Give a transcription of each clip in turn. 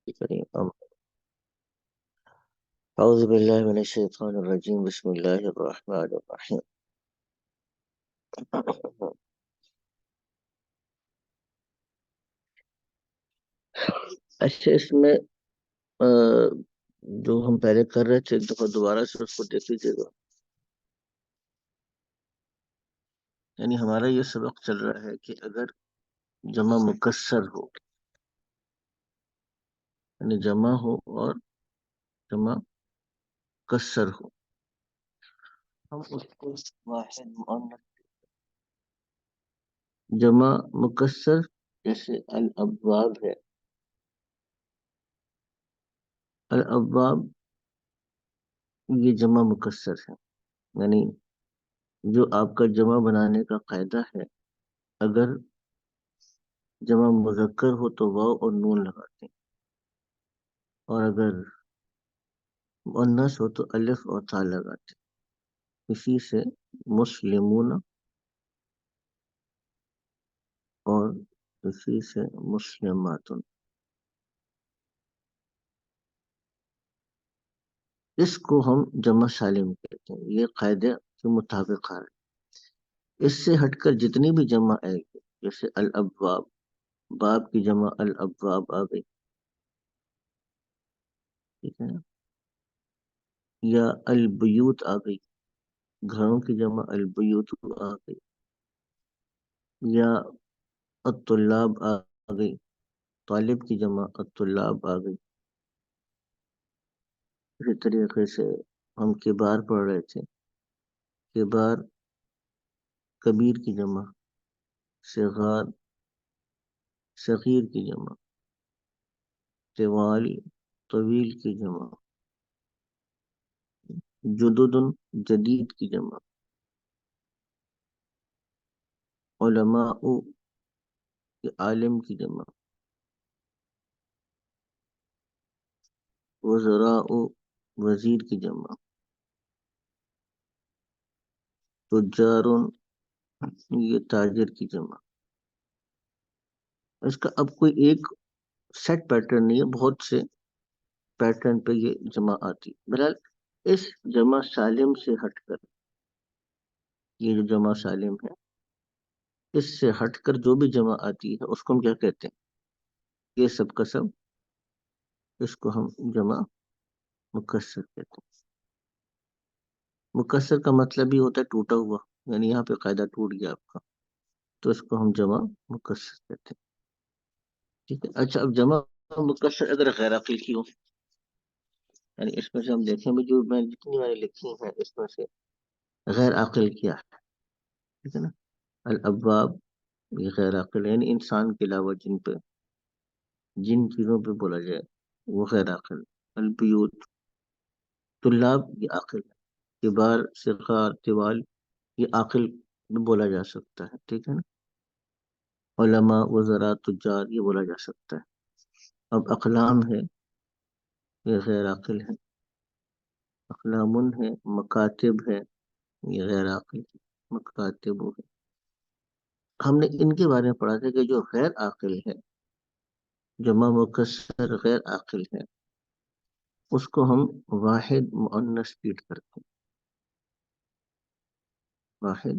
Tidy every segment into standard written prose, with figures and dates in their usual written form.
کریم اعوذ باللہ من الشیطان الرجیم بسم اللہ الرحمن الرحیم اچھا اس میں جو ہم پہلے کر رہے تھے ایک دفعہ دوبارہ سے اس کو دیکھ لیجیے گا. یعنی ہمارا یہ سبق چل رہا ہے کہ اگر جمع مکسر ہو، یعنی جمع ہو اور جمع کسر ہو، ہم اس کو واحد مؤنث جمع مکسر جیسے الابواب ہے. الابواب یہ جمع مکسر ہے، یعنی جو آپ کا جمع بنانے کا قاعدہ ہے، اگر جمع مذکر ہو تو واو اور نون لگاتے ہیں، اور اگر مؤنث ہو تو الف اور تا لگاتے ہیں. اسی سے مسلمون اور اسی سے مسلمات. اس کو ہم جمع سالم کہتے ہیں، یہ قاعدے کے مطابق آ رہے ہیں. اس سے ہٹ کر جتنی بھی جمع آئے گی، جیسے الابواب، باب کی جمع الابواب آ گئی، ٹھیک ہے نا، یا البیوت آ گئی، گھروں کی جمع البیوت آ گئی، یا الطلاب آ گئی، طالب کی جمع الطلاب آ گئی. اسی طریقے سے ہم کبار پڑھ رہے تھے، کبار کبیر کی جمع، صغار صغیر کی جمع، طوال طویل کی جمع، جدد جدید کی جمع، علماء عالم کی جمع، وزراء وزیر کی جمع، تجار یہ تاجر کی جمع. اس کا اب کوئی ایک سیٹ پیٹرن نہیں ہے، بہت سے پیٹرن پہ یہ جمع آتی. بہرحال اس جمع سالم سے ہٹ کر، یہ جو جمع سالم ہے اس سے ہٹ کر جو بھی جمع آتی ہے اس کو ہم کیا کہتے ہیں؟ یہ سب کا سب اس کو ہم جمع مکسر کہتے ہیں. مکسر کا مطلب ہی ہوتا ہے ٹوٹا ہوا، یعنی یہاں پہ قاعدہ ٹوٹ گیا آپ کا، تو اس کو ہم جمع مکسر کہتے ہیں. ٹھیک ہے. اچھا اب جمع مکسر اگر غیر عقیقی ہو، یعنی اس میں سے ہم دیکھیں بھی جو میں جتنی میں نے لکھی ہیں اس میں سے غیر عاقل کیا ہے، ٹھیک ہے نا. الابواب یہ غیر عاقل، یعنی انسان کے علاوہ جن چیزوں پہ بولا جائے وہ غیر عاقل. البیوت طلاب یہ عاقل ہے، کبار صغار طوال یہ عاقل میں بولا جا سکتا ہے، ٹھیک ہے نا. علماء وزراء تجار یہ بولا جا سکتا ہے. اب اقلام ہے یہ غیر عاقل ہے، اقلام ہے. مکاتب ہے یہ غیر عاقل ہے، مکاتب ہے. ہم نے ان کے بارے میں پڑھا تھا کہ جو غیر عاقل ہے، جمع مکسر غیر عاقل ہے، اس کو ہم واحد مؤنث ٹریٹ کرتے ہیں، واحد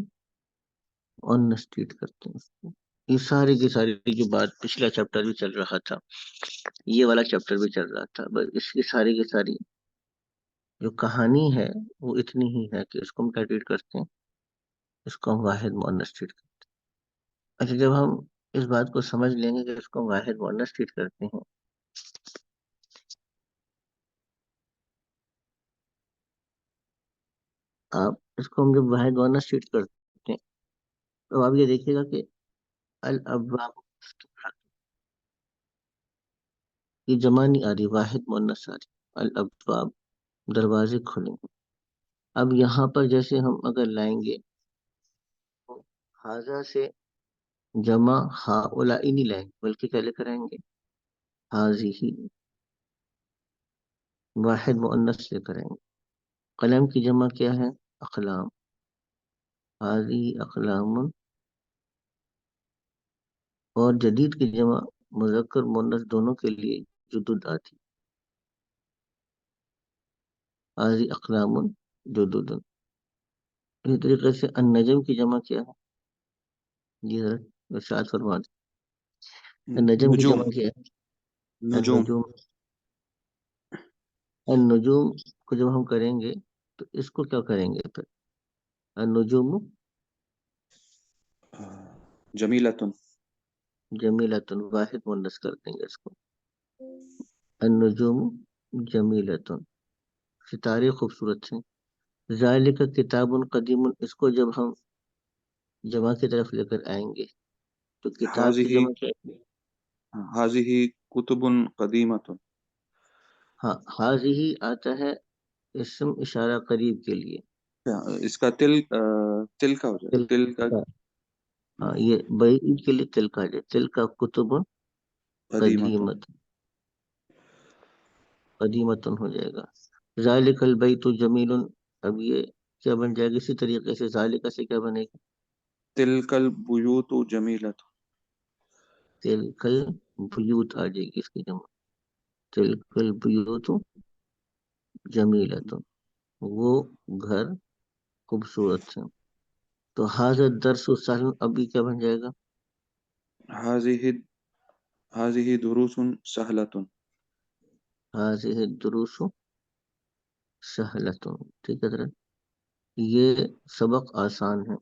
مؤنث ٹریٹ کرتے ہیں اس کو. یہ ساری کی ساری جو بات پچھلا چیپٹر بھی چل رہا تھا، یہ والا چیپٹر بھی چل رہا تھا، بس اس کی ساری جو کہانی ہے وہ اتنی ہی ہے کہ اس کو ہم کیا ٹریٹ کرتے ہیں؟ اس کو ہم واحد مؤنث ٹریٹ کرتے ہیں. اچھا جب ہم اس بات کو سمجھ لیں گے کہ اس کو ہم واحد مؤنث ٹریٹ کرتے ہیں، آپ اس کو ہم جب واحد مؤنث ٹریٹ کرتے ہیں تو آپ یہ دیکھیے گا کہ الابواب یہ جمع نہیں آ رہی، واحد مؤنث آ رہی. الابواب دروازے کھلے ہیں. اب یہاں پر جیسے ہم اگر لائیں گے تو حاضہ سے جمع ہؤلاء نہیں لائیں گے، بلکہ کیا لے کر آئیں گے؟ حاضی، واحد مؤنث لے کر آئیں گے. قلم کی جمع کیا ہے؟ اقلام، حاضی اقلام. اور جدید کی جمع مذکر مؤنث دونوں کے لیے جدد آتی. حاضی اقلام جدد. اسی طریقے سے النجم کی جمع کیا ہے؟ جی حضرت ارشاد فرما دیں. النجم کی نجوم. جمع کیا ہے؟ نجوم. النجوم. النجوم کو جب ہم کریں گے تو اس کو کیا کریں گے پھر؟ النجوم جمیلتن. جمیلتن واحد مونس کر دیں گے اس کو. النجوم جمیلتن ستارے خوبصورت ہیں. ذالک کتاب قدیم اس کو جب ہم جمع کی طرف لے کر آئیں گے تو کتاب کی حاضی جمع کیا ہے؟ حاضی کتب قدیمتن. ہاں حاضی ہی آتا ہے اسم اشارہ قریب کے لیے. اس کا تل کا ہو جائے تل تل کا. کا. ہاں یہ بعید کے لیے تل کا جائے. تل کا کتب قدیمتن. قدیمت قدیمتن ہو جائے گا. ذالک البیت جمیل. اب یہ کیا بن جائے گا اسی طریقے سے ذالک سے کیا بنے گا؟ تلک البیوت جمیلتن. تلکل بیوت آ جائے گی اس کی جمع. تلکل بیوت جمیلتن وہ گھر خوبصورت ہیں. تو حاضر درس و سہل ابھی کیا بن جائے گا؟ حاضی دروس سہلتن. حاضر دروس سہلتن. ٹھیک ہے حضرت یہ سبق آسان ہے.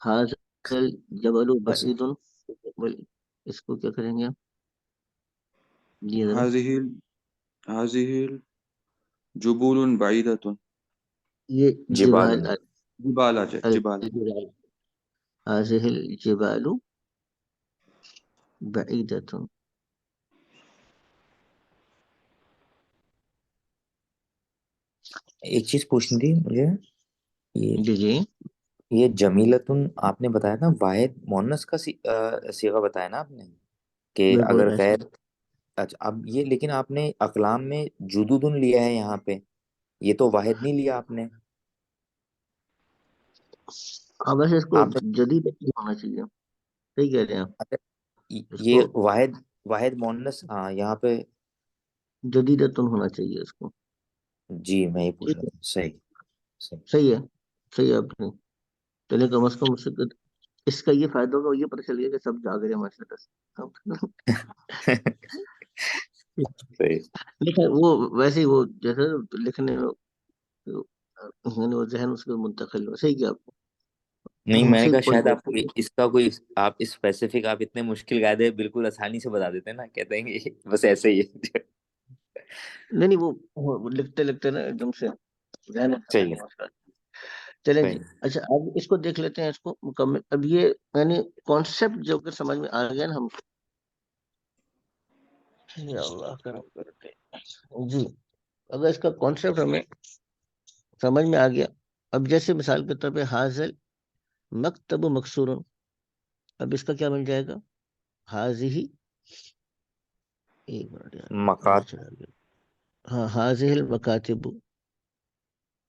حاضر جبل بس بعید. اس کو کیا کریں گے آپ؟ جی حضرت حاضی جبول بعیدتن. یہ جبال. جبال جبال آ جائے جبال. الجبال. هذه الجبال بعيدة. ایک چیز پوچھنی تھی مجھے. یہ جی جی یہ جمیلتن آپ نے بتایا نا واحد مونس کا صیغہ بتایا نا آپ نے کہ بالکل اگر ایسے. غیر. اچھا اب یہ لیکن آپ نے اقلام میں جدودن لیا ہے یہاں پہ, یہ تو واحد نہیں لیا آپ نے. اب ایسے اس کو آپ نے جدید ہونا چاہیے. صحیح کہہ رہے ہیں آپ. اس یہ کو واحد واحد مونس ہاں یہاں پہ. جدیدتن ہونا چاہیے اس کو. جی میں یہ پوچھ ٹھیک رہا ہے تھا. صحیح صحیح. صحیح ہے. صحیح ہے آپ نے. چلے کم از کم اس کا یہ فائدہ ہوگا یہ پتہ چل گیا کہ سب جاگ رہے ہیں ماشاء اللہ سے. صحیح. لیکن وہ ویسے ہی وہ جیسے لکھنے یعنی وہ ذہن اس کو منتقل ہو. صحیح کیا آپ نہیں کو. میں نے صحیح کہا شاید آپ کو پوائنٹ. اس کا کوئی آپ اسپیسیفک آپ اتنے مشکل قاعدے بالکل آسانی سے بتا دیتے ہیں نا, کہتے ہیں کہ بس ایسے ہی ہے. نہیں نہیں وہ لکھتے لکھتے نا ایک دم سے ذہن صحیح ہے. چلیں جی. صحیح. اچھا اب اس کو دیکھ لیتے ہیں اس کو مکمل. اب یہ یعنی کانسیپٹ جو کہ سمجھ میں آ گیا نا ہم کو. یا اللہ کرم کرتے جی. اگر اس کا کانسیپٹ ہمیں سمجھ میں آ گیا. اب جیسے مثال کے طور پہ حاضل مکتب مکسور. اب اس کا کیا بن جائے گا؟ حاضی ایک منٹ یار ادھر مکات. چلا گیا. ہاں حاضل المکاتب.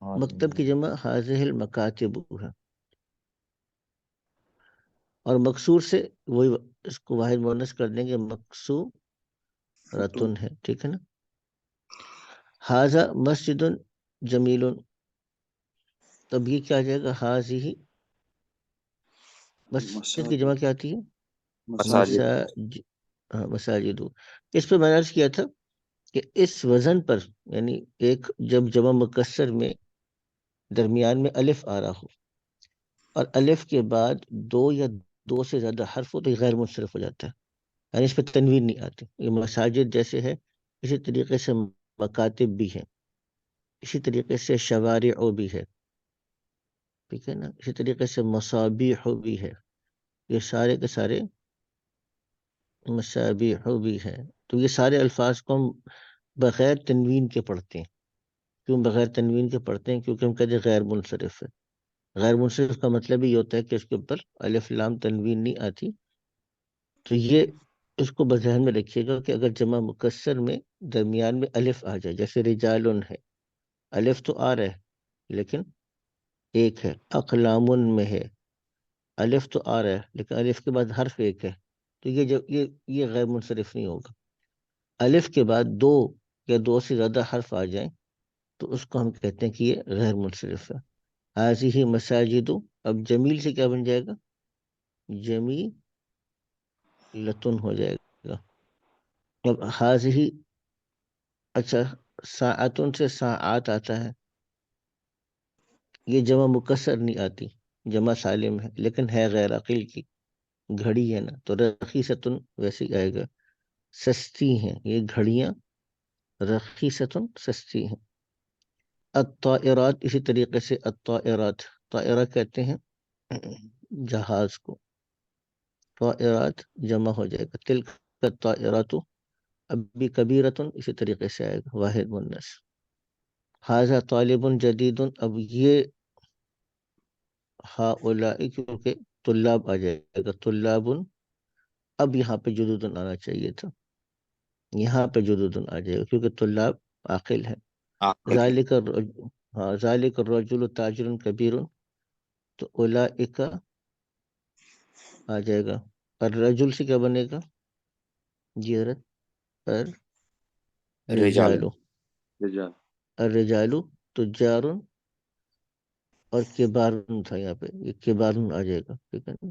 مکتب کی جمع حاضل المکاتب ہے. اور مکسور سے وہی اس کو واحد مونس کر دیں گے مکسو رتن ہے. ٹھیک ہے نا. حاضہ مسجد جمیل. تب یہ کیا آ جائے گا؟ حاضی مسجد کی جمع مساجد. کیا آتی ہے؟ مساجد. مساجد. اس پہ میں نے عرض کیا تھا کہ اس وزن پر یعنی ایک جب جمع مکسر میں درمیان میں الف آ رہا ہو اور الف کے بعد دو یا دو سے زیادہ حرف ہو تو یہ غیر منصرف ہو جاتا ہے. یعنی اس پہ تنوین نہیں آتی. یہ مساجد جیسے ہے اسی طریقے سے مکاتب بھی ہے. اسی طریقے سے شوارع بھی ہے. ٹھیک ہے نا. اسی طریقے سے مصابیح بھی ہے. یہ سارے کے سارے مصابیح بھی ہے. تو یہ سارے الفاظ کو ہم بغیر تنوین کے پڑھتے ہیں. کیوں بغیر تنوین کے پڑھتے ہیں؟ کیونکہ ہم کہتے ہیں غیر منصرف ہے. غیر منصرف کا مطلب یہ ہوتا ہے کہ اس کے اوپر الف لام تنوین نہیں آتی. تو یہ اس کو بذہن میں رکھیے گا کہ اگر جمع مکسر میں درمیان میں الف آ جائے جیسے رجالن ہے, الف تو آ رہا ہے لیکن ایک ہے. اقلامن میں ہے الف تو آ رہا ہے لیکن الف کے بعد حرف ایک ہے. تو یہ غیر منصرف نہیں ہوگا. الف کے بعد دو یا دو سے زیادہ حرف آ جائیں تو اس کو ہم کہتے ہیں کہ یہ غیر منصرف ہے. حاضی مساجد، اب جمیل سے کیا بن جائے گا؟ جمی لتن ہو جائے گا. اب حاضی، اچھا ساعتن سے ساعات آتا ہے، یہ جمع مکسر نہیں آتی، جمع سالم ہے لیکن ہے غیر عقیل کی، گھڑی ہے نا، تو رخیصتن ویسے ہی آئے گا. سستی ہیں یہ گھڑیاں، رخیصتن سستی ہیں. الطائرات، اسی طریقے سے الطائرات، طائرہ کہتے ہیں جہاز کو، طائرات جمع ہو جائے گا. تلک الطائرات، اب بھی کبیرتن اسی طریقے سے آئے گا، واحد مونس. حاضہ طالب جدید، اب یہ ہؤلاء کیونکہ طلاب آ جائے گا، طلاب، اب یہاں پہ جدودن آنا چاہیے تھا، یہاں پہ جدودن آ جائے گا کیونکہ طلاب عاقل ہے. عاقل ہے. ذالک ہاں ذالک الرجل تاجر کبیر، تو اولئک آ جائے گا. الرجل سے کیا بنے گا؟ جیرت، رجال. الرجال، رجال. الرجال تجار، اور کبارن تھا یہاں پہ، یہ کبارن آ جائے گا، ٹھیک ہے نا.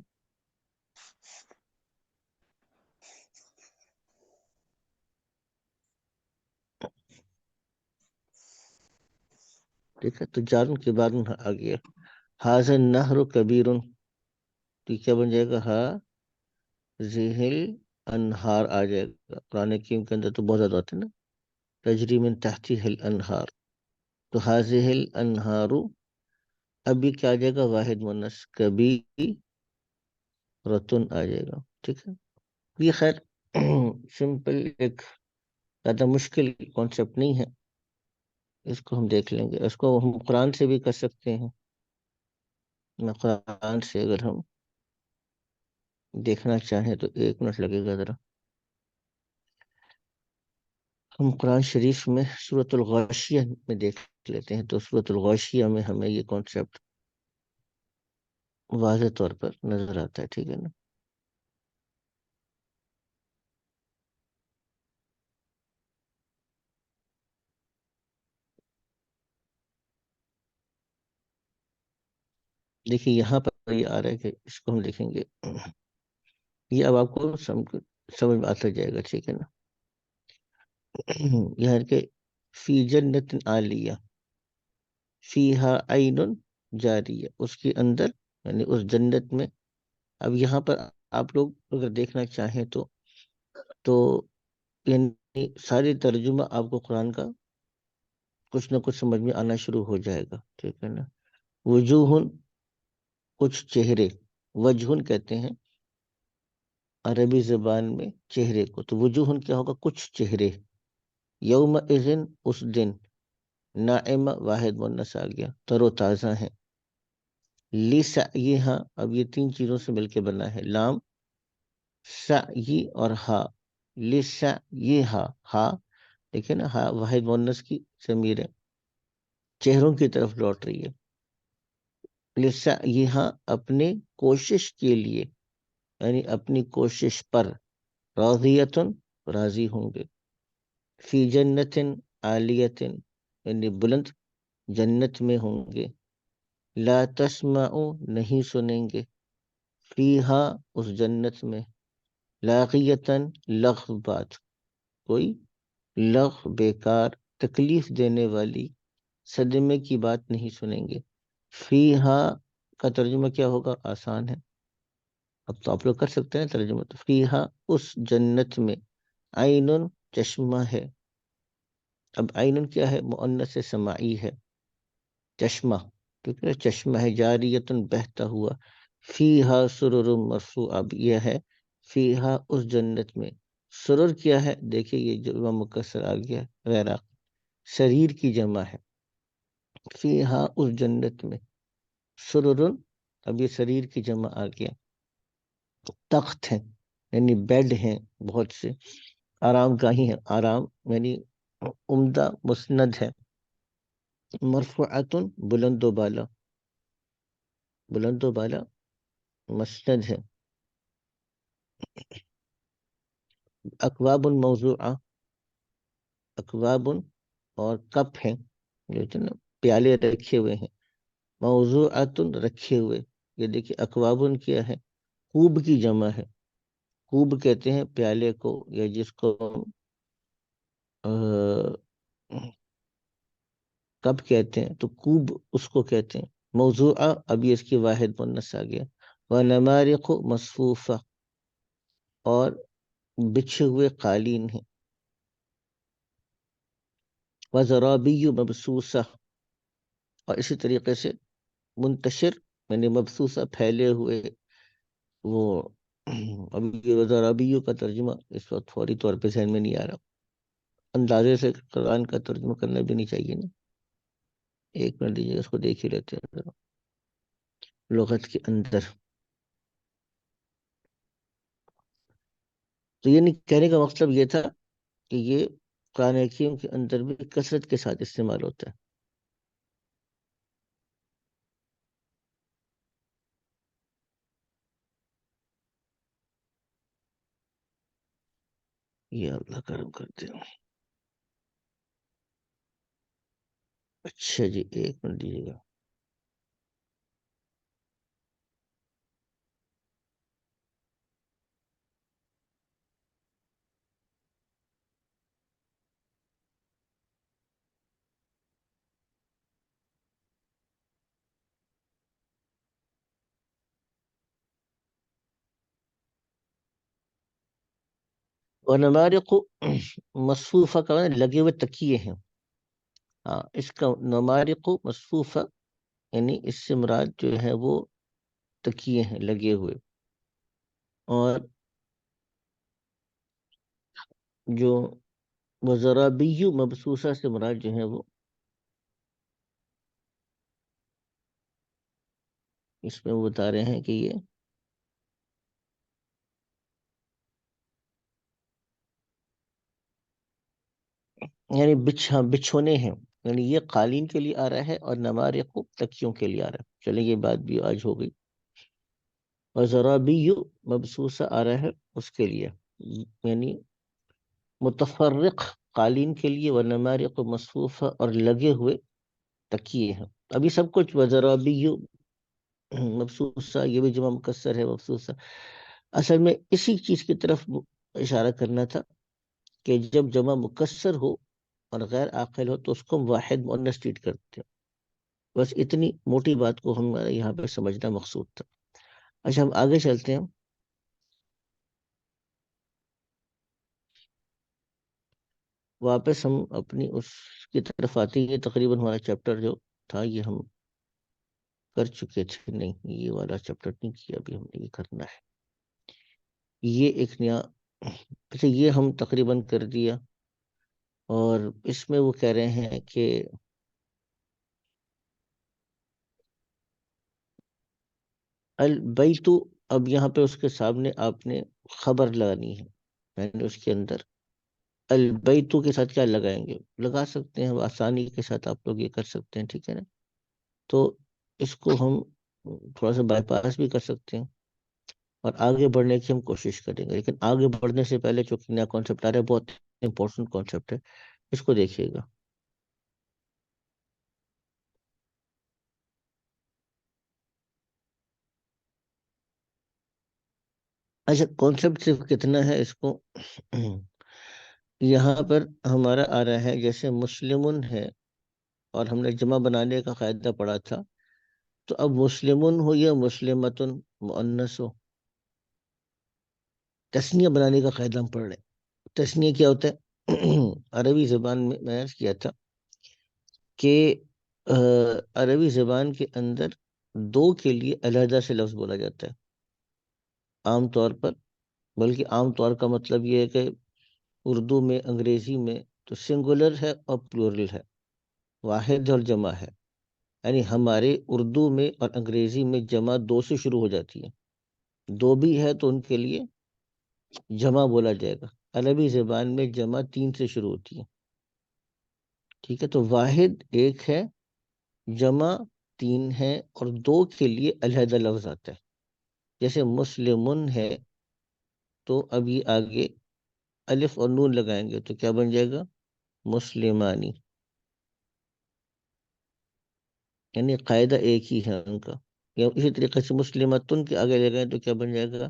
ٹھیک ہے، تجارن کبارن آ گیا. حاضر نہر کبیر، تو کیا بن جائے گا؟ ہا ذہل انہار آ جائے گا. قرآن کریم کے اندر تو بہت زیادہ ہوتے ہیں نا، تجری من تحتها الانہار، تو حاضر الانہار، ابھی کیا آ جائے گا؟ واحد مونس، کبھی رتن آ جائے گا. ٹھیک ہے، یہ خیر سمپل، ایک زیادہ مشکل کانسیپٹ نہیں ہے، اس کو ہم دیکھ لیں گے. اس کو ہم قرآن سے بھی کر سکتے ہیں، قرآن سے اگر ہم دیکھنا چاہیں تو 1 منٹ لگے گا ذرا. ہم قرآن شریف میں سورۃ الغاشیہ میں دیکھ لیتے ہیں، تو سورۃ الغاشیہ میں ہمیں یہ کانسیپٹ واضح طور پر نظر آتا ہے. ٹھیک ہے نا. دیکھیے یہاں پر یہ آ رہا ہے کہ اس کو ہم دیکھیں گے، یہ اب آپ کو سمجھ میں آتا جائے گا. ٹھیک ہے نا. یہ ہے کہ فی جنت عالیہ فیہا عین جاریہ، اس کے اندر یعنی اس جنت میں. اب یہاں پر آپ لوگ اگر دیکھنا چاہیں تو یعنی ساری ترجمہ آپ کو قرآن کا کچھ نہ کچھ سمجھ میں آنا شروع ہو جائے گا. ٹھیک ہے نا. وجوہن، کچھ چہرے، وجہن کہتے ہیں عربی زبان میں چہرے کو، تو وجوہن کیا ہوگا؟ کچھ چہرے. یوم اذن، اس دن. نائم، واحد مونس آ گیا، تر و تازہ ہیں. لسعیہا، اب یہ 3 چیزوں سے مل کے بنا ہے، لام، سعی اور ہا. لسعیہا، ہا دیکھیں نا، ہا واحد مونس کی ضمیر ہے، چہروں کی طرف لوٹ رہی ہے. لسعیہا، اپنے کوشش کے لیے، یعنی اپنی کوشش پر. راضیتن، راضی ہوں گے. فی جنت عالیت، یعنی بلند جنت میں ہوں گے. لا تسمع، نہیں سنیں گے. فیہا، اس جنت میں. لاغیتن، لغو بات، کوئی لغو بیکار تکلیف دینے والی صدمے کی بات نہیں سنیں گے. فیہا کا ترجمہ کیا ہوگا؟ آسان ہے، اب تو آپ لوگ کر سکتے ہیں ترجمہ. تو فیہا، اس جنت میں. عین، چشمہ ہے. اب عین کیا ہے؟ مؤنث سماعی ہے، چشمہ، ٹھیک ہے، چشمہ ہے. جاریتن، بہتا ہوا. فیہا سرر مرفوع، اب یہ ہے فیہا، اس جنت میں. سرر کیا ہے؟ دیکھیے یہ جمع مکسر آ گیا، غیر سریر کی جمع ہے. فیہا، اس جنت میں. سرر، اب یہ سریر کی جمع آ گیا. تخت ہیں یعنی بیڈ ہیں بہت سے. آرام گاہی ہے، آرام یعنی عمدہ مسند ہے. مرفوعتن، بلند و بالا، بلند و بالا مسند ہے. اکواب موضوعہ، اکواب اور کپ ہیں، جو ہے نا پیالے رکھے ہوئے ہیں، موضوعات رکھے ہوئے. یہ دیکھیے اکواب کیا ہے، کوب کی جمع ہے. کوب کہتے ہیں پیالے کو، یا جس کو کب کہتے ہیں، تو کوب اس کو کہتے ہیں. موضوعہ ابھی اس کی واحد مؤنث آ گیا. ونمارق مصفوفہ، اور بچھے ہوئے قالین ہیں. وزرابی مبسوسہ، اور اسی طریقے سے منتشر یعنی مبسوسہ پھیلے ہوئے وہ. ابھی وزرابی کا ترجمہ اس وقت فوری طور پہ ذہن میں نہیں آ رہا. اندازے سے قرآن کا ترجمہ کرنا بھی نہیں چاہیے نا. ایک منٹ دیجیے، اس کو دیکھ ہی لیتے ہیں ذرا لغت کے اندر. تو یہ کہنے کا مطلب یہ تھا کہ یہ قرآن حکیم کے اندر بھی کثرت کے ساتھ استعمال ہوتا ہے. یہ اللہ کرم کرتے ہیں. اچھا جی، ایک منٹ دیجیے گا. ونمارق مصفوفہ کا معنی لگے ہوئے تکیے ہیں. ہاں، اس کا نمارق مصفوفہ یعنی اس سے مراد جو ہے وہ تکیے ہیں لگے ہوئے. اور جو وزرابی مبسوسہ سے مراد جو ہے وہ اس میں وہ بتا رہے ہیں کہ یہ یعنی بچھونے ہیں. یعنی یہ قالین کے لیے آ رہا ہے اور نمارق تکیوں کے لیے آ رہا ہے. چلیں یہ بات بھی آج ہو گئی. اور ذرابی مبسوسہ آ رہا ہے اس کے لیے، یعنی متفرق قالین کے لیے. ونمارق مصفوفہ، اور لگے ہوئے تکیے ہیں. ابھی سب کچھ وزرابی مبسوسہ، یہ بھی جمع مکسر ہے مبسوسہ. اصل میں اسی چیز کی طرف اشارہ کرنا تھا کہ جب جمع مکسر ہو اور غیر عاقل ہو تو اس کو ہم واحد مؤنث ٹریٹ کرتے ہیں. بس اتنی موٹی بات کو ہم یہاں پہ سمجھنا مقصود تھا. اچھا، ہم آگے چلتے ہیں. واپس ہم اپنی اس کی طرف آتے ہیں. تقریباً ہمارا چیپٹر جو تھا یہ ہم کر چکے تھے. نہیں، یہ والا چیپٹر نہیں کیا، ابھی ہم نے یہ کرنا ہے. یہ ایک نیا، اچھا یہ ہم تقریباً کر دیا. اور اس میں وہ کہہ رہے ہیں کہ البیتو، اب یہاں پہ اس کے سامنے آپ نے خبر لگانی ہے. یعنی اس کے اندر البیتو کے ساتھ کیا لگائیں گے؟ لگا سکتے ہیں آسانی کے ساتھ، آپ لوگ یہ کر سکتے ہیں، ٹھیک ہے نا. تو اس کو ہم تھوڑا سا بائی پاس بھی کر سکتے ہیں اور آگے بڑھنے کی ہم کوشش کریں گے. لیکن آگے بڑھنے سے پہلے چونکہ نیا کانسیپٹ آ رہا ہے، بہت امپورٹنٹ کانسیپٹ ہے، اس کو دیکھیے گا. اچھا، کانسیپٹ صرف کتنا ہے اس کو یہاں پر ہمارا آ رہا ہے جیسے مسلمن ہے، اور ہم نے جمع بنانے کا قاعدہ پڑھا تھا. تو اب مسلمن ہو یا مسلمتن مؤنث ہو، تسنیہ بنانے کا قاعدہ ہم پڑھ رہے ہیں. تسنیہ کیا ہوتا ہے؟ عربی زبان میں عرض کیا تھا کہ عربی زبان کے اندر دو کے لیے علیحدہ سے لفظ بولا جاتا ہے عام طور پر. بلکہ عام طور کا مطلب یہ ہے کہ اردو میں، انگریزی میں تو سنگولر ہے اور پلورل ہے، واحد اور جمع ہے. یعنی ہمارے اردو میں اور انگریزی میں جمع دو سے شروع ہو جاتی ہے. دو بھی ہے تو ان کے لیے جمع بولا جائے گا. عربی زبان میں جمع تین سے شروع ہوتی ہے. ٹھیک ہے، تو واحد ایک ہے، جمع تین ہے، اور دو کے لیے علیحدہ لفظ آتا ہے. جیسے مسلمن ہے تو ابھی آگے الف اور نون لگائیں گے تو کیا بن جائے گا؟ مسلمانی، یعنی قاعدہ ایک ہی ہے ان کا. یا اسی طریقے سے مسلمتن کے آگے لے گئے تو کیا بن جائے گا؟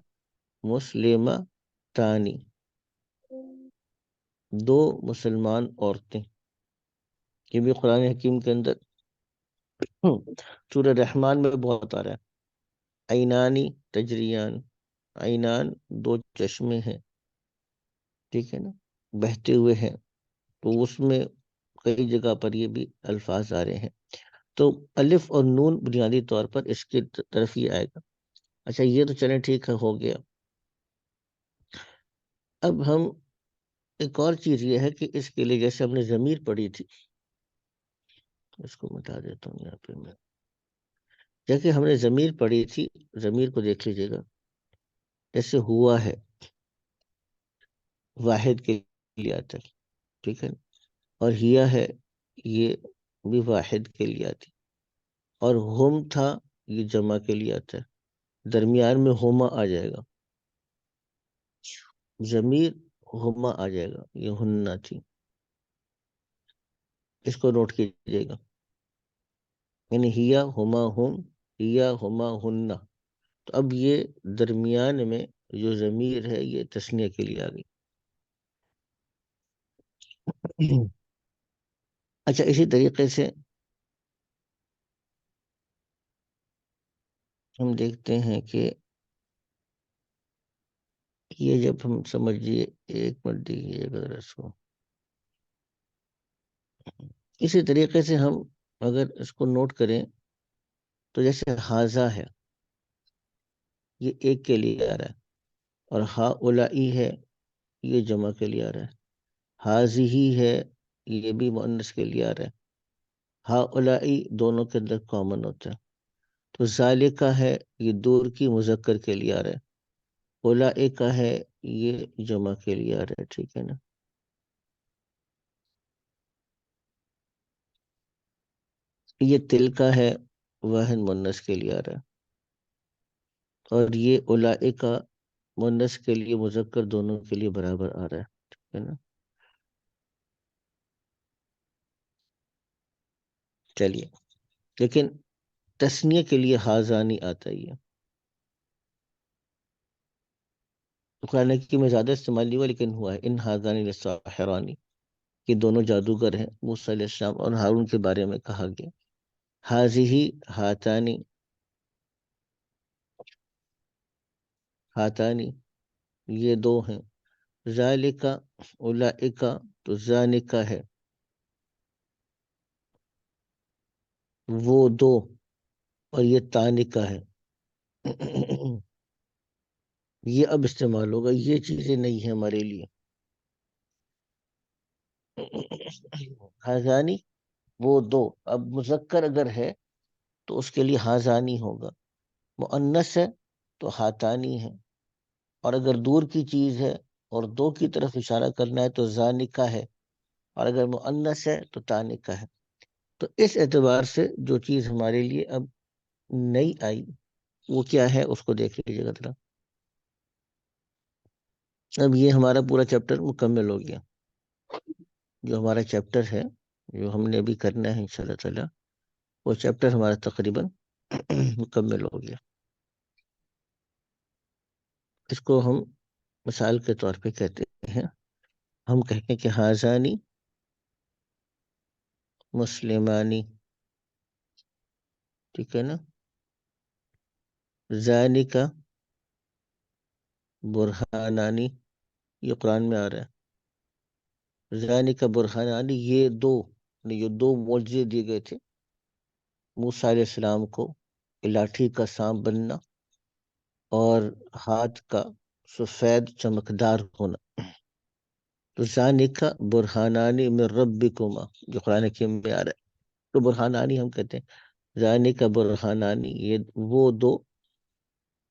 مسلمتانی، دو مسلمان عورتیں. یہ بھی قرآن حکیم کے اندر سورہ رحمان میں بہت آ رہا ہے. عینانی تجریان، عینان دو چشمے ہیں، ٹھیک ہے نا، بہتے ہوئے ہیں. تو اس میں کئی جگہ پر یہ بھی الفاظ آ رہے ہیں. تو الف اور نون بنیادی طور پر اس کی طرف ہی آئے گا. اچھا یہ تو چلیں ٹھیک ہے، ہو گیا. اب ہم ایک اور چیز یہ ہے کہ اس کے لیے جیسے ہم نے ضمیر پڑھی تھی، اس کو مٹا دیتا ہوں یہاں پہ میں. جیسے ہم نے ضمیر پڑھی تھی، ضمیر کو دیکھ لیجیے گا. جیسے ہوا ہے واحد کے لیے آتا ہے، ٹھیک ہے نا، اور ہیا ہے یہ بھی واحد کے لیے آتی. اور ہم تھا یہ جمع کے لیے آتا ہے. درمیان میں ہوما آ جائے گا، ضمیر ہوما آ جائے گا، یہ ہننا تھی. اس کو نوٹ کیجیے گا. یعنی ہیا ہوما ہم، ہیا ہوما ہننا. تو اب یہ درمیان میں جو ضمیر ہے یہ تثنیہ کے لیے آ گئی. اچھا اسی طریقے سے ہم دیکھتے ہیں کہ یہ جب ہم سمجھیے، ایک منٹ دیجیے اگر اس کو. اسی طریقے سے ہم اگر اس کو نوٹ کریں تو جیسے حاضہ ہے یہ ایک کے لیے آ رہا ہے، اور ہا اولائی ہے یہ جمع کے لیے آ رہا ہے. حاضی ہے یہ بھی مؤنث کے لیے آ رہا ہے. ہا اولائی دونوں کے اندر کامن ہوتا ہے. تو ذالکہ ہے یہ دور کی مذکر کے لیے آ رہا ہے. اولئک ہے یہ جمع کے لیے آ رہا ہے، ٹھیک ہے نا. یہ تلکا ہے واحد مؤنث کے لیے آ رہا ہے. اور یہ اولئک مؤنث کے لیے مذکر دونوں کے لیے برابر آ رہا ہے، ٹھیک ہے نا. چلیے، لیکن تثنیہ کے لیے حاضانی آتا ہی ہے. قرآن کی میں زیادہ استعمال نہیں ہوا لیکن ہوا ہے. ان حاضانی لساحرانی، یہ دونوں جادوگر ہیں. موسیٰ علیہ السلام اور ہارون کے بارے میں کہا گیا. حاضی ہاتانی، ہاتانی یہ دو ہیں. ذالکا اولئکا تو ذانکا ہے وہ دو، اور یہ تانکا ہے. یہ اب استعمال ہوگا، یہ چیزیں نہیں ہیں ہمارے لیے. حاضانی وہ دو. اب مذکر اگر ہے تو اس کے لیے حاضانی ہوگا. مؤنث ہے تو ہاتانی ہے. اور اگر دور کی چیز ہے اور دو کی طرف اشارہ کرنا ہے تو ذانکا ہے. اور اگر مؤنث ہے تو تانکا ہے. تو اس اعتبار سے جو چیز ہمارے لیے اب نئی آئی وہ کیا ہے اس کو دیکھ لیجیے گا ذرا. اب یہ ہمارا پورا چیپٹر مکمل ہو گیا. جو ہمارا چیپٹر ہے جو ہم نے ابھی کرنا ہے انشاءاللہ تعالی، وہ چیپٹر ہمارا تقریباً مکمل ہو گیا. اس کو ہم مثال کے طور پہ کہتے ہیں، ہم کہیں کہ حاضانی مسلمانی، ٹھیک ہے نا. ذالکا برہانانی، یہ قرآن میں آ رہا ہے. ذالکا برہانانی یہ دو، یہ دو معجزے دیے گئے تھے موسیٰ علیہ السلام کو، لاٹھی کا سانپ بننا اور ہاتھ کا سفید چمکدار ہونا. تو ذالکا برہانانی من ربکما جو قرآن حکیم میں آ رہا ہے. تو برہانانی ہم کہتے ہیں. ذالکا برہانانی یہ وہ دو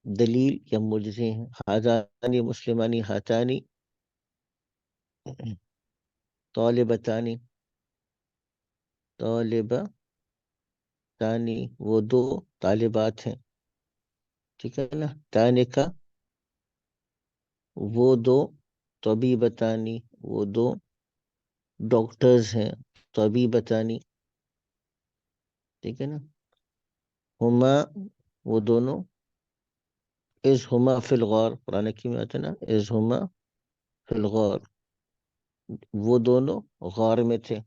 دلیل یا معجزے ہیں. حاضانی مسلمانی ہاتانی طالبتانی، طالبتانی وہ دو طالبات ہیں، ٹھیک ہے نا. تانکا وہ دو طبیبتانی وہ دو ڈاکٹرز ہیں، طبیبتانی، ٹھیک ہے نا. ہما وہ دونوں، از ہما فی الغار، قرآن حکیم میں آتا ہے نا، از ہما فی الغار، وہ دونوں غار میں تھے.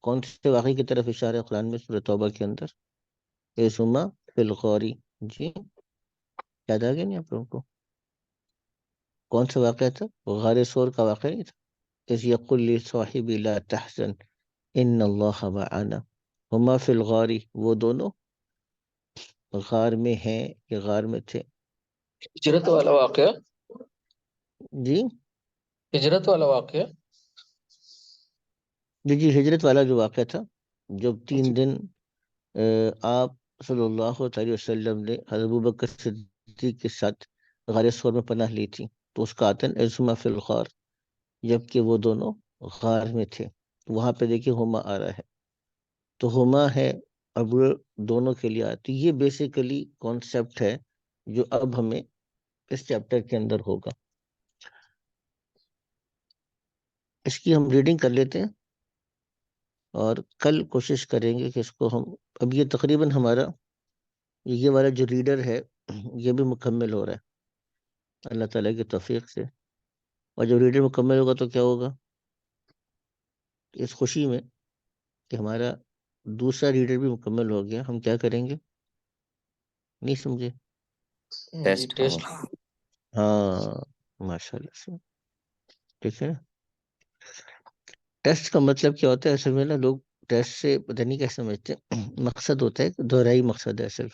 کون سے واقعے کی طرف اشارہ ہے قرآن میں سورہ توبہ کے اندر؟ از ہما فی الغاری. جی یاد آ گیا نہیں آپ لوگوں کو؟ کون سا واقعہ تھا؟ غار سور کا واقعہ نہیں تھا؟ اس یقول لصاحبی لا تحزن ان اللہ معنا. ہما فی الغاری، وہ دونوں غار میں ہیں یا غار میں تھے. ہجرت والا واقعہ، جی ہجرت والا واقعہ. جی جی ہجرت والا جو واقعہ تھا، جب جی 3 دن آپ صلی اللہ علیہ وسلم نے حضرت ابوبکر صدیق کے ساتھ غار سور میں پناہ لی تھی، تو اس کا آتن ازما فی الغار، جبکہ وہ دونوں غار میں تھے. وہاں پہ دیکھیے ہما آ رہا ہے، تو ہما ہے. اب وہ دونوں کے لیے آتی. یہ بیسیکلی کانسیپٹ ہے جو اب ہمیں اس چیپٹر کے اندر ہوگا. اس کی ہم ریڈنگ کر لیتے ہیں اور کل کوشش کریں گے کہ اس کو ہم، اب یہ تقریباً ہمارا یہ والا جو ریڈر ہے یہ بھی مکمل ہو رہا ہے اللہ تعالیٰ کی توفیق سے. اور جب ریڈر مکمل ہوگا تو کیا ہوگا؟ اس خوشی میں کہ ہمارا دوسرا ریڈر بھی مکمل ہو گیا، ہم کیا کریں گے؟ نہیں سمجھے؟ جی ٹیسٹ ٹیسٹ. ہاں ماشاء اللہ سے. ٹھیک ہے. ٹیسٹ کا مطلب کیا ہوتا ہے اصل میں نا؟ لوگ ٹیسٹ سے پتہ نہیں کیا سمجھتے ہیں. مقصد ہوتا ہے کہ دہرائی مقصد ہے اصل.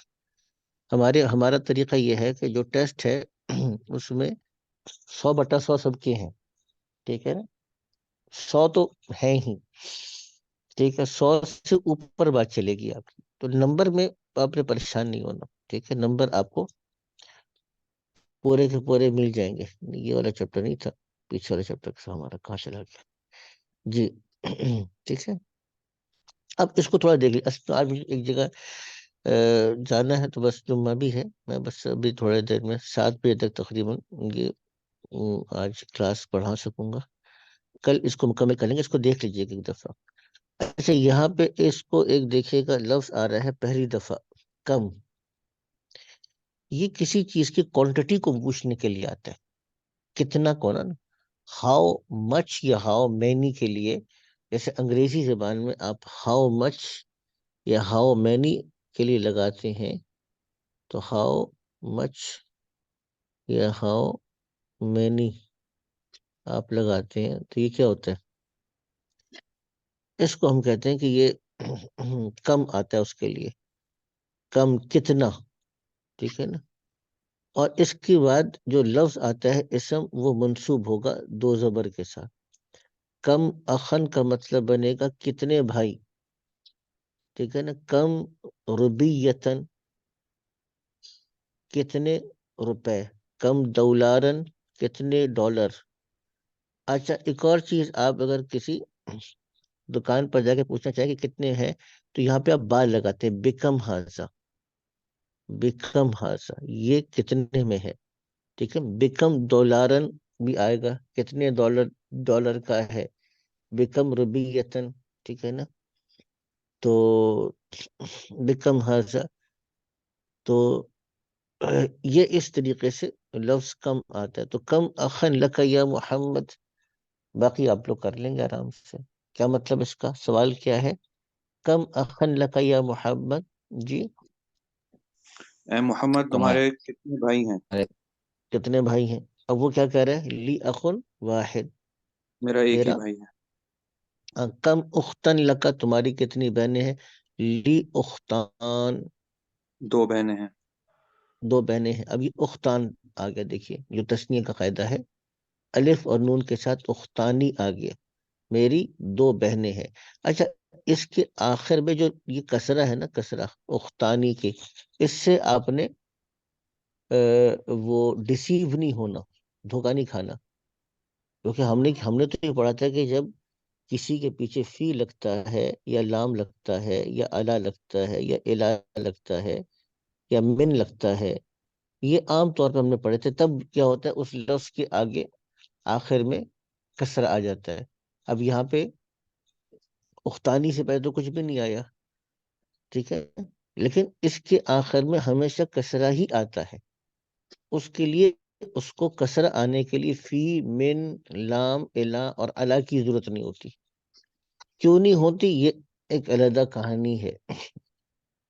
ہمارا طریقہ یہ ہے کہ جو ٹیسٹ ہے اس میں 100/100 سب کے ہیں، ٹھیک ہے نا. 100 تو ہے ہی، ٹھیک ہے. 100 سے اوپر بات چلے گی آپ کی، تو نمبر میں آپ نے پریشان نہیں ہونا، ٹھیک ہے. نمبر آپ کو پورے کے پورے مل جائیں گے. یہ والا چیپٹر نہیں تھا، پیچھے والا چیپٹر ہمارا کہاں چلا گیا؟ جی ٹھیک ہے. اب اس کو تھوڑا دیکھ لیں. آج مجھے ایک جگہ جانا ہے، تو بس جمعہ بھی ہے، میں بس ابھی تھوڑے دیر میں 7 بجے تک تقریباً یہ آج کلاس پڑھا سکوں گا. کل اس کو مکمل کر لیں گے. اس کو دیکھ لیجیے ایک دفعہ. اچھا یہاں پہ اس کو ایک دیکھیے گا، لفظ آ رہا ہے پہلی دفعہ کم. یہ کسی چیز کی کوانٹٹی کو پوچھنے کے لیے آتا ہے. کتنا کونا، ہاؤ مچ یا ہاؤ مینی کے لیے. جیسے انگریزی زبان میں آپ ہاؤ مچ یا ہاؤ مینی کے لیے لگاتے ہیں، تو ہاؤ مچ یا ہاؤ مینی آپ لگاتے ہیں تو یہ کیا ہوتا ہے؟ اس کو ہم کہتے ہیں کہ یہ کم آتا ہے اس کے لیے. کم کتنا، ٹھیک ہے نا. اور اس کے بعد جو لفظ آتا ہے اسم، وہ منصوب ہوگا 2 زبر کے ساتھ. کم اخن کا مطلب بنے گا کتنے بھائی، ٹھیک ہے نا. کم ربیتن، کتنے روپے. کم دولارن، کتنے ڈالر. اچھا ایک اور چیز، آپ اگر کسی دکان پر جا کے پوچھنا چاہیں کہ کتنے ہیں، تو یہاں پہ آپ بال لگاتے ہیں، بیکم ہاضا، بیکم ہاضا، یہ کتنے میں ہے، ٹھیک ہے. بیکم ڈالرن بھی آئے گا، کتنے ڈالر کا ہے. بیکم ربیتن، ٹھیک ہے نا. تو بیکم ہاضا، تو یہ اس طریقے سے لفظ کم آتا ہے. تو کم اخن لک یا محمد، باقی آپ لوگ کر لیں گے آرام سے. کیا مطلب اس کا؟ سوال کیا ہے؟ کم اخن لک یا محمد. جی اے محمد تمہارے کتنے بھائی ہیں؟ کتنے بھائی ہیں؟ اب وہ کیا کہہ رہے ہیں؟ لی اخن واحد، میرا ایک ہی میرا. بھائی ہے. کم اختن لکا، تمہاری کتنی بہنیں ہیں؟ لی اختان، 2 بہنیں ہیں. 2 بہنیں ہیں. اب یہ اختان آ گیا، دیکھیے جو تسنیہ کا قاعدہ ہے، الف اور نون کے ساتھ اختانی آ گیا. میری 2 بہنیں ہیں. اچھا اس کے آخر میں جو یہ کسرہ ہے نا، کسرہ اختانی کے، اس سے آپ نے وہ ڈیسیو نہیں ہونا، دھوکہ نہیں کھانا. کیونکہ ہم نے تو یہ پڑھا تھا کہ جب کسی کے پیچھے فی لگتا ہے یا لام لگتا ہے یا الا لگتا ہے یا الا لگتا ہے یا من لگتا ہے، یہ عام طور پہ ہم نے پڑھے تھے. تب کیا ہوتا ہے؟ اس لفظ کے آگے آخر میں کسرہ آ جاتا ہے. اب یہاں پہ اختانی سے پہلے تو کچھ بھی نہیں آیا، ٹھیک ہے، لیکن اس کے آخر میں ہمیشہ کسرہ ہی آتا ہے. اس کے لیے اس کو کسرہ آنے کے لیے فی، من، لام، الا اور الا کی ضرورت نہیں ہوتی. کیوں نہیں ہوتی، یہ ایک علیحدہ کہانی ہے،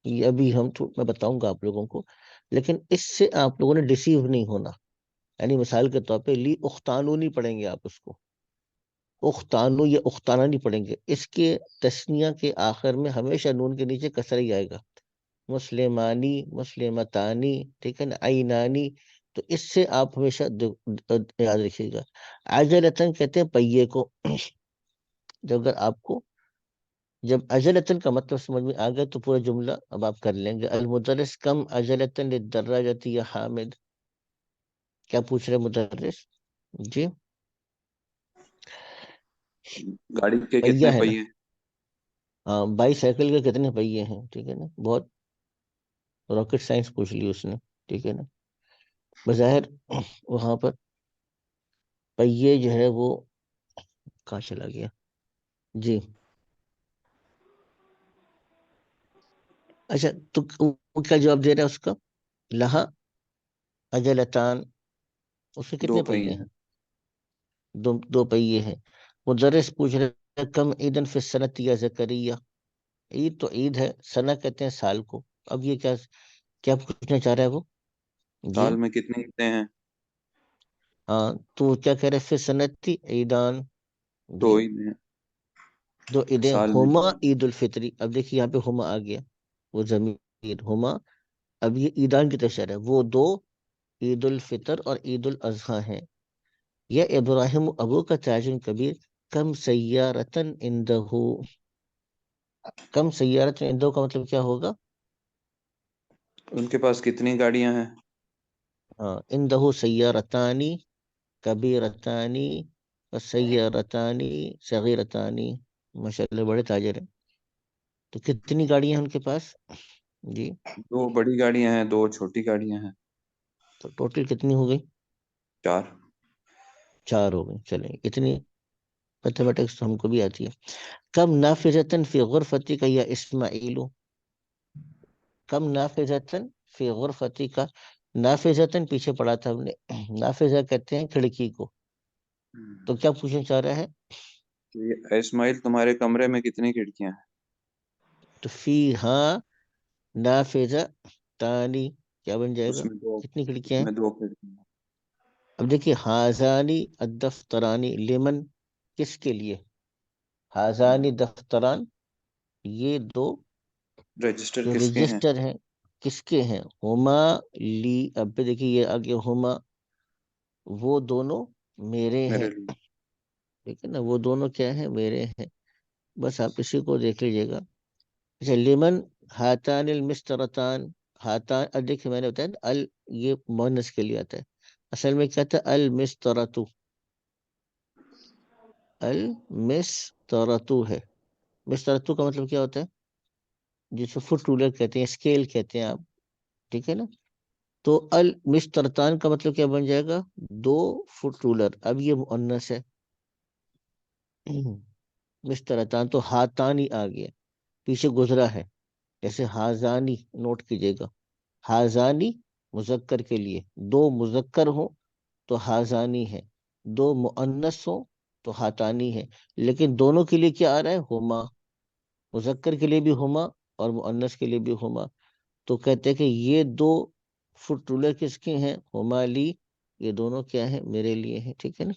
یہ ابھی میں بتاؤں گا آپ لوگوں کو. لیکن اس سے آپ لوگوں نے ڈیسیو نہیں ہونا. یعنی مثال کے طور پہ لی اختانو نہیں پڑھیں گے آپ، اس کو اختانو یا اختانہ نہیں پڑھیں گے. اس کے تثنیہ کے آخر میں ہمیشہ نون کے نیچے کسرہ ہی آئے گا. مسلمانی، مسلمتانی، ٹھیک ہے نا، عینانی. تو اس سے آپ ہمیشہ یاد رکھیے گا. عجلتن کہتے ہیں پہیے کو. جب اگر آپ کو جب عجلتن کا مطلب سمجھ میں آ گیا تو پورا جملہ اب آپ کر لیں گے. المدرس کم عجلتن للدراجۃ یا حامد. کیا پوچھ رہے مدرس؟ جی گاڑی کے پہیہ کتنے ہے نا. پہیے؟ ہاں، بائی سائیکل کے کتنے پہیے ہیں، ٹھیک ہے نا. بہت راکٹ سائنس پوچھ لی اس نے، ٹھیک ہے نا. بظاہر وہاں پر پہیے جو ہے وہ کہاں چلا گیا. جی اچھا، تو وہ کیا جواب دے رہا ہے اس کا؟ لہا اجلتان، اس کے دو کتنے پہیے پہیے ہیں؟ دو پہیے ہیں. مدرس پوچھ رہے ہیں کم عیدن فی السنۃ یا زکریہ. عید تو عید ہے، سنہ کہتے ہیں سال کو. اب یہ کیا کیا پوچھنا چاہ رہا ہے وہ؟ جی سال میں کتنے عیدیں ہیں؟ ہاں، تو کیا کہہ رہے فی السنۃ عیدان. دو جی عیدیں ہیں دو عیدیں. سال میں. ہما عید الفطری. اب دیکھیے یہاں پہ ہما آ گیا، وہ ضمیر ہما. اب یہ عیدان کی تشریح ہے. وہ دو عید الفطر اور عید الاضحیٰ ہیں. یا ابراہیم ابو کا تاج کبیر کم سیارتن اندہ. کم سیارتن اندہ کا مطلب کیا ہوگا؟ ان کے پاس کتنی گاڑیاں ہیں؟ ہاں، اندہ سیارتانی کبیرتانی سیارتانی صغیرتانی. ماشاء اللہ بڑے تاجر ہیں. تو کتنی گاڑیاں ہیں ان کے پاس؟ جی دو بڑی گاڑیاں ہیں، دو چھوٹی گاڑیاں ہیں. تو ٹوٹل کتنی ہو گئی؟ 4. 4 ہو گئی. چلیں، اتنی میتھمیٹکس ہم کو بھی آتی ہے. کم نافذتن فی غرفتی کا یا اسماعیلو. کم نافذتن فی غرفتی کا. نافذتن پیچھے پڑھا تھا ہم نے. نافذہ کہتے ہیں کھڑکی کو. تو کیا پوچھنا چاہ رہا ہے؟ اسماعیل تمہارے کمرے میں کتنی کھڑکیاں ہیں؟ تو فی ہاں نافذہ تانی کیا بن جائے اس گا؟ میں دو کتنی اس کھڑکیاں ہیں؟ میں 2 کھڑکیاں ہیں. اب دیکھیے حاضانی الدفترانی لمن، کس کے لیے؟ حاضانی دفتران، یہ دو رجسٹر جو کس کے ہیں؟ رجسٹر ہیں کس کے ہیں؟ ہما لی. اب پہ دیکھیے یہ آگے ہما، وہ دونوں میرے ہیں، میرے لیے. ٹھیک ہے نا. وہ دونوں کیا ہیں؟ میرے ہیں. بس آپ اسی کو دیکھ لیجیے گا. اچھا، لمن ہاتان المسترتان. ہاتان، اب دیکھیے میں نے بتایا ال یہ مونس کے لیے آتا ہے. اصل میں کیا تھا؟ المسترتو. المسترتو ہے. مسترتو کا مطلب کیا ہوتا ہے؟ جس کو فٹ رولر کہتے ہیں، اسکیل کہتے ہیں آپ، ٹھیک ہے نا. تو المسترتان کا مطلب کیا بن جائے گا؟ 2 فٹ رولر. اب یہ مؤنث ہے. مسترتان تو ہاتانی آ گیا، پیچھے گزرا ہے. جیسے ہاضانی نوٹ کیجیے گا. ہاضانی مذکر کے لیے، 2 مذکر ہوں تو ہاضانی ہے، 2 مؤنث ہوں تو ہاتانی ہے. لیکن دونوں کے لیے کیا آ رہا ہے؟ ہما. مذکر کے لیے بھی ہما اور مؤنث کے لیے بھی ہما. تو کہتے ہیں کہ یہ 2 فٹ رولر کس کے ہیں؟ ہما لی. یہ دونوں کیا ہیں؟ میرے لیے ہیں، ٹھیک ہے نا.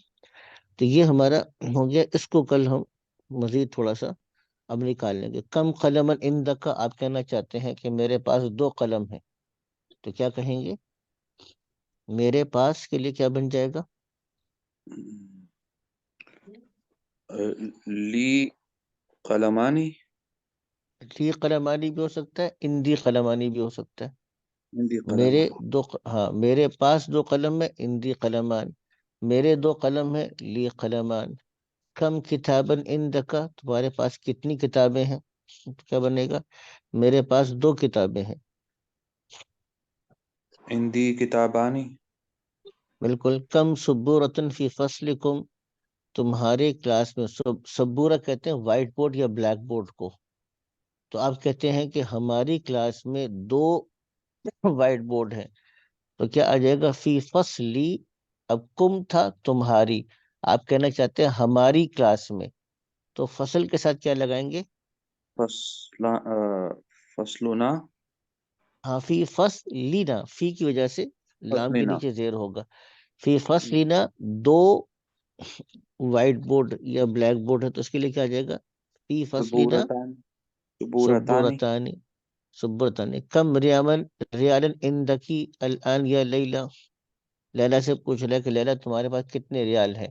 تو یہ ہمارا ہو گیا. اس کو کل ہم مزید تھوڑا سا اب نکال لیں گے. کم قلم عندک کا آپ کہنا چاہتے ہیں کہ میرے پاس 2 قلم ہیں، تو کیا کہیں گے؟ میرے پاس کے لیے کیا بن جائے گا؟ لی قلمانی. لی قلمانی بھی ہو سکتا ہے، اندی قلمانی بھی ہو سکتا ہے. ہندی میرے قلمانی. ہاں، میرے پاس 2 قلم ہے، اندی قلمان. میرے 2 قلم ہے، لی قلمان. کم کتابن عندک، تمہارے پاس کتنی کتابیں ہیں؟ کیا بنے گا؟ میرے پاس 2 کتابیں ہیں. ہندی کتابانی. بالکل. کم سبورتن فی فصلکم. تمہارے کلاس میں سبورہ کہتے ہیں وائٹ بورڈ یا بلیک بورڈ کو، تو آپ کہتے ہیں کہ ہماری کلاس میں 2 وائٹ بورڈ ہیں، تو کیا آ جائے گا فی فصلی؟ اب کم تھا تمہاری، آپ کہنا چاہتے ہیں ہماری کلاس میں، تو فصل کے ساتھ کیا لگائیں گے؟ فصلنا ہاں فی فصلینا، فی کی وجہ سے لام کے فصلنا نیچے زیر ہوگا، فی فصلینا 2 وائٹ بورڈ یا بلیک بورڈ ہے، تو اس کے لیے کیا آ جائے گا؟ فی فصلینا سبورتان سبورتانی سبورتانی، سبورتانی کم ریالن اندکی الان یا لیلا، لیلا سے پوچھ رہا ہے کہ لیلا تمہارے پاس کتنے ریال ہیں،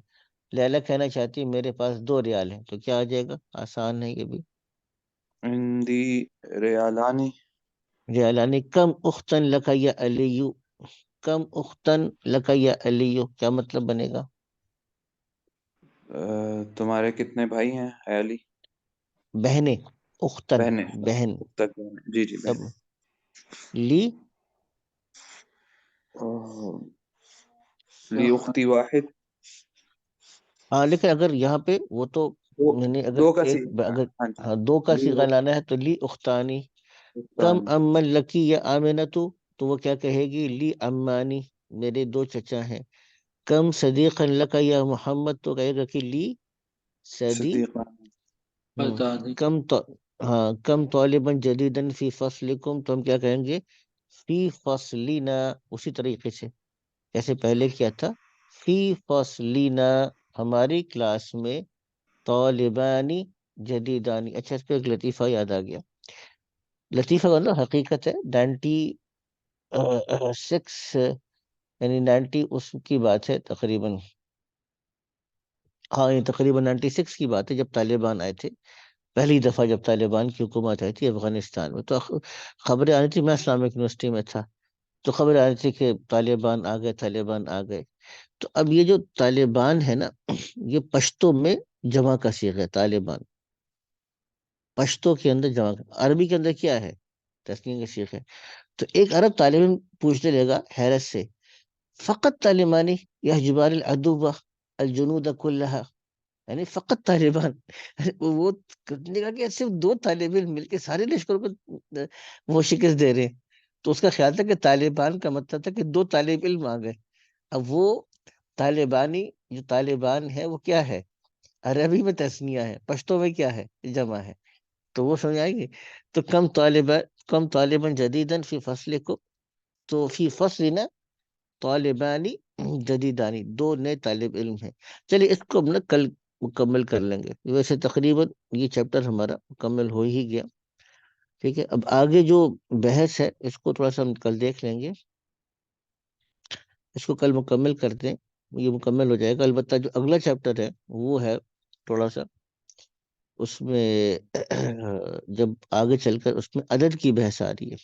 لیلا کہنا چاہتی ہے میرے پاس 2 ریال ہیں، تو کیا آ جائے گا؟ آسان ہے یہ بھی، عندی ریالانی ریالانی کم اختن لکا یا علیو، کم اختن لکا یا علیو کیا مطلب بنے گا؟ تمہارے کتنے بھائی ہیں اے علی؟ بہنیں، اختن بہنیں، بہن، اختر بہنیں، جی جی تب بہنیں۔ لی لی اختی واحد، ہاں، لیکن اگر یہاں پہ وہ تو دو یعنی اگر دو کا ایک صیغہ، اگر ہاں جی، ہاں 2 کا لی صیغہ لانا ہے تو لی اختانی، کم اختانی، امن لکی یا آمنتو، تو وہ کیا کہے گی؟ لی امانی، میرے 2 چچا ہیں، کم صدیقا لکا یا محمد، تو کہے گا کہ لی صدی، صدیقہ، کم تو ہاں کم طالباً جدیداً فی فصلکم، تو ہم کیا کہیں گے؟ فی فصلینا، اسی طریقے سے جیسے پہلے کیا تھا، فی فصلینا ہماری کلاس میں طالبانی جدیدانی۔ اچھا، اس پہ ایک لطیفہ یاد آ گیا، لطیفہ مطلب حقیقت ہے، 96 یعنی 90 اس کی بات ہے تقریباً، ہاں یہ تقریباً 96 کی بات ہے، جب طالبان آئے تھے پہلی دفعہ، جب طالبان کی حکومت آئی تھی افغانستان میں، تو خبریں آ رہی تھی، میں اسلامک یونیورسٹی میں تھا، تو خبر آ رہی تھی کہ طالبان آ گئے، طالبان آ گئے، تو اب یہ جو طالبان ہے نا، یہ پشتو میں جمع کا صیغہ ہے، طالبان پشتو کے اندر جمع، عربی کے اندر کیا ہے؟ تسنیہ کا صیغہ ہے، تو ایک عرب طالب علم پوچھنے لگا حیرت سے، فقط طالبانی یحجبان العدو الجنود کلہا، یعنی فقط طالبان وہ نے کہا کہ صرف 2 طالب علم مل کے سارے لشکروں کو وہ شکست دے رہے ہیں، تو اس کا خیال تھا کہ طالبان کا مطلب تھا کہ 2 طالب علم آ گئے، اب وہ طالبانی جو طالبان ہے وہ کیا ہے؟ عربی میں تسنیہ ہے، پشتو میں کیا ہے؟ جمع ہے، تو وہ سمجھ آئے گی، تو کم طالباً جدیداً فی فصل کو، تو فی فصلنا طالبانی جدیدانی 2 نئے طالب علم ہیں۔ چلیے اس کو ہم نا کل مکمل کر لیں گے، ویسے تقریباً یہ چیپٹر ہمارا مکمل ہو ہی گیا، ٹھیک ہے، اب آگے جو بحث ہے اس کو تھوڑا سا ہم کل دیکھ لیں گے، اس کو کل مکمل کرتے ہیں، یہ مکمل ہو جائے گا، البتہ جو اگلا چیپٹر ہے وہ ہے تھوڑا سا، اس میں جب آگے چل کر اس میں عدد کی بحث آ رہی ہے،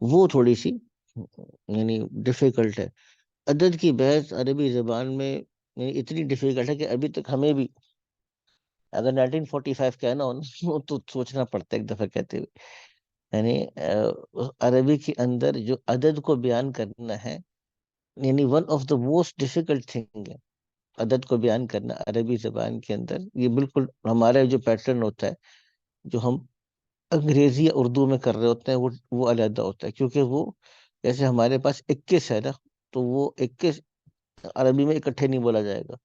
وہ تھوڑی سی یعنی ڈیفیکلٹ ہے، عدد کی بحث عربی زبان میں یعنی اتنی ڈیفیکلٹ ہے کہ ابھی تک ہمیں بھی اگر 1945 کہنا ہو نا تو سوچنا پڑتا ہے ایک دفعہ کہتے ہوئے، یعنی عربی کے اندر جو عدد کو بیان کرنا ہے، یعنی one of the most difficult thing ہے عدد کو بیان کرنا عربی زبان کے اندر، یہ بالکل ہمارا جو پیٹرن ہوتا ہے جو ہم انگریزی یا اردو میں کر رہے ہوتے ہیں وہ علیحدہ ہوتا ہے، کیونکہ وہ جیسے ہمارے پاس 21 ہے نا، تو وہ 21 عربی میں اکٹھے نہیں بولا جائے گا،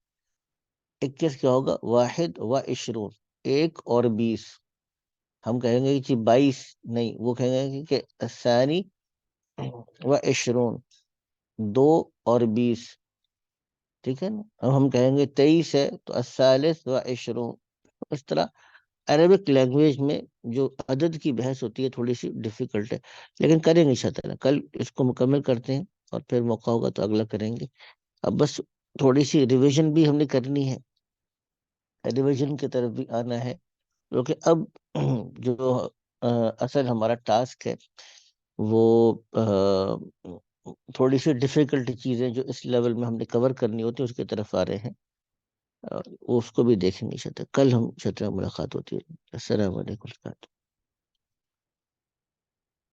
21 کیا ہوگا؟ 21، 1 اور 20، ہم کہیں گے کہ 22 نہیں، وہ کہیں گے کہ ثانی و 20، 2 اور 20، ٹھیک ہے نا، اب ہم کہیں گے 23 ہے تو الثالث و 20، اس طرح عربک لینگویج میں جو عدد کی بحث ہوتی ہے تھوڑی سی ڈیفیکلٹ ہے، لیکن کریں گے انشاءاللہ، کل اس کو مکمل کرتے ہیں اور پھر موقع ہوگا تو اگلا کریں گے، اب بس تھوڑی سی ریویژن بھی ہم نے کرنی ہے، ریویژن کی طرف بھی آنا ہے، کیونکہ اب جو اصل ہمارا ٹاسک ہے وہ تھوڑی سی ڈیفیکلٹ چیزیں جو اس لیول میں ہم نے کور کرنی ہوتی ہیں اس کی طرف آ رہے ہیں، اس کو بھی دیکھیں گے، کل ہم ملاقات ہوتی ہے، السلام علیکم۔